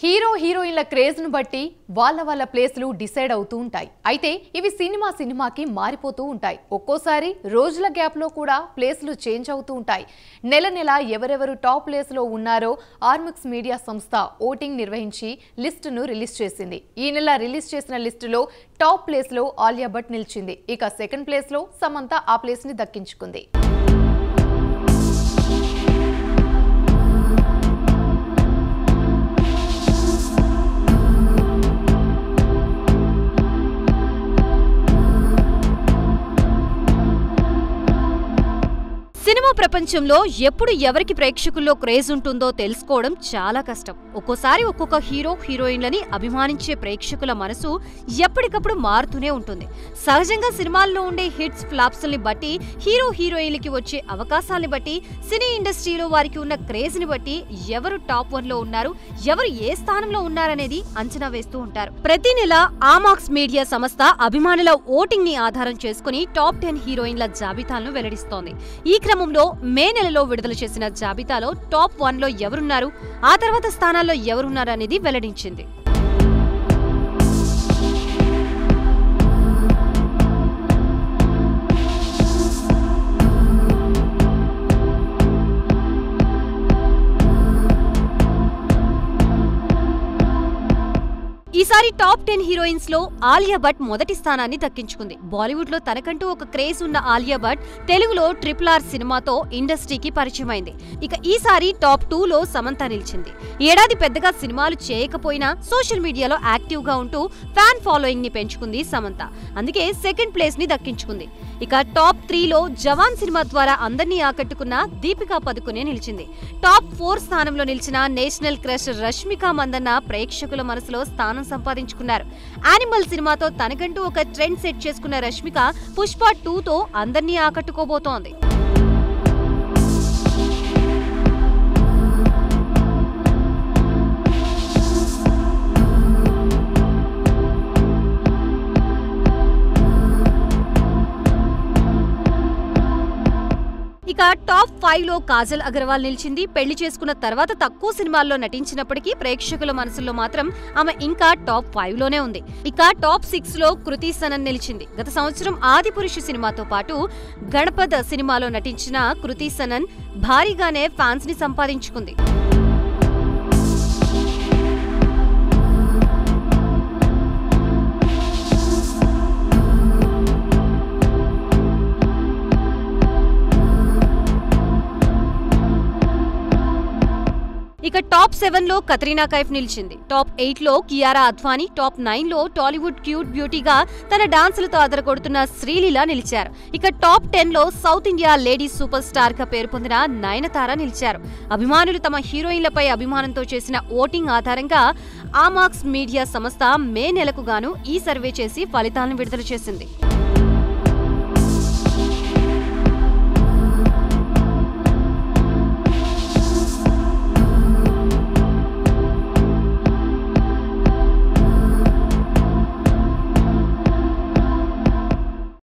Hero హీరోయిన్ల craze ను బట్టి వాళ్ళ ప్లేస్లు డిసైడ్ అవుతూ ఉంటాయి. అయితే ఇవి సినిమాకి మారిపోతూ ఉంటాయి. ఒక్కోసారి రోజుల గ్యాప్ లో కూడా ప్లేస్లు చేంజ్ అవుతూ ఉంటాయి. నెల ఎవరెవరు టాప్ ప్లేస్ లో ఉన్నారో ఆర్మిక్స్ మీడియా సంస్థ ఓటింగ్ నిర్వహించి లిస్టును రిలీజ్ చేసింది. ఈ నెల రిలీజ్ చేసిన లిస్టులో టాప్ ప్లేస్ లో ఆలియా భట్ నిలిచింది. ఇక సెకండ్ ప్లేస్ లో సమంత ఆ ప్లేస్ ని దక్కించుకుంది. సినిమా ప్రపంచంలో ఎప్పుడు ఎవరికి ప్రేక్షకుల్లో క్రేజ్ ఉంటుందో తెలుసుకోవడం చాలా కష్టం. ఒక్కోసారి ఒక్కొక్క హీరో హీరోయిన్లని అభిమానించే ప్రేక్షకుల మనసు ఎప్పటికప్పుడు మారుతూనే ఉంటుంది. సహజంగా సినిమాల్లో ఉండే హిట్స్ ఫ్లాప్స్ని బట్టి, హీరో హీరోయిన్లకి వచ్చే అవకాశాలని బట్టి, సినీ ఇండస్ట్రీలో వారికి ఉన్న క్రేజ్ ని బట్టి ఎవరు టాప్ 1 లో ఉన్నారు, ఎవరు ఏ స్థానంలో ఉన్నారనేది అంచనా వేస్తూ ఉంటారు. ప్రతి నెల ఆర్మిక్స్ మీడియా సంస్థ అభిమానుల ఓటింగ్ ని ఆధారం చేసుకుని టాప్ 10 హీరోయిన్ల జాబితాలను వెల్లడిస్తోంది. ఈ క్రమంలో మే నెలలో విడుదల చేసిన జాబితాలో టాప్ 1 లో ఎవరున్నారు, ఆ తర్వాత స్థానాల్లో ఎవరున్నారు అనేది వెల్లడించింది. ఈసారి టాప్ 10 హీరోయిన్స్ లో ఆలియా భట్ మొదటి స్థానాన్ని దక్కించుకుంది. బాలీవుడ్ లో తనకంటూ ఒక క్రేజ్ ఉన్న ఆలియా భట్ తెలుగులో RRR సినిమాతో ఇండస్ట్రీకి పరిచయమైంది. ఇక ఈసారి టాప్ 2 లో సమంత నిలిచింది. ఏడాది పెద్దగా సినిమాలు చేయకపోయినా సోషల్ మీడియాలో యాక్టివ్ గా ఉంటూ ఫ్యాన్ ఫాలోయింగ్ ని పెంచుకుంది సమంత. అందుకే సెకండ్ ప్లేస్ ని దక్కించుకుంది. ఇక టాప్ 3 లో జవాన్ సినిమా ద్వారా అందరినీ ఆకట్టుకున్న దీపికా పదుకునే నిలిచింది. టాప్ 4 స్థానంలో నిలిచిన నేషనల్ క్రష్ రష్మిక మందన్న ప్రేక్షకుల మనసులో స్థానం సంపాదించుకున్నారు. యానిమల్ సినిమాతో తనకంటూ ఒక ట్రెండ్ సెట్ చేసుకున్న రష్మిక పుష్ప 2తో అందరినీ ఆకట్టుకోబోతోంది. ఇక టాప్ 5 లో కాజల్ అగర్వాల్ నిలిచింది. పెళ్లి చేసుకున్న తర్వాత తక్కువ సినిమాల్లో నటించినప్పటికీ ప్రేక్షకుల మనసుల్లో మాత్రం ఆమె ఇంకా టాప్ 5 లోనే ఉంది. ఇక టాప్ 6 లో కృతి సనన్ నిలిచింది. గత సంవత్సరం ఆదిపురుషు సినిమాతో పాటు గణపద్ సినిమాలో నటించిన కృతి సనన్ భారీగానే ఫ్యాన్స్ ని సంపాదించుకుంది. ఇక టాప్ 7 లో కత్రినా కైఫ్ నిలిచింది. టాప్ 8 లో కియారా అద్వానీ, టాప్ 9 లో టాలీవుడ్ క్యూట్ బ్యూటీగా తన డాన్సులతో అదరగొడుతున్న శ్రీలీల నిలిచారు. ఇక టాప్ 10 లో south India lady super star గా పేరు పొందిన నయనతార నిలిచారు. అభిమానులు తమ హీరోయిన్లపై అభిమానంతో చేసిన ఓటింగ్ ఆధారంగా ఆర్మిక్స్ మీడియా సంస్థ మే నెలకు గాను ఈ సర్వే చేసి ఫలితాలను విడుదల చేసింది.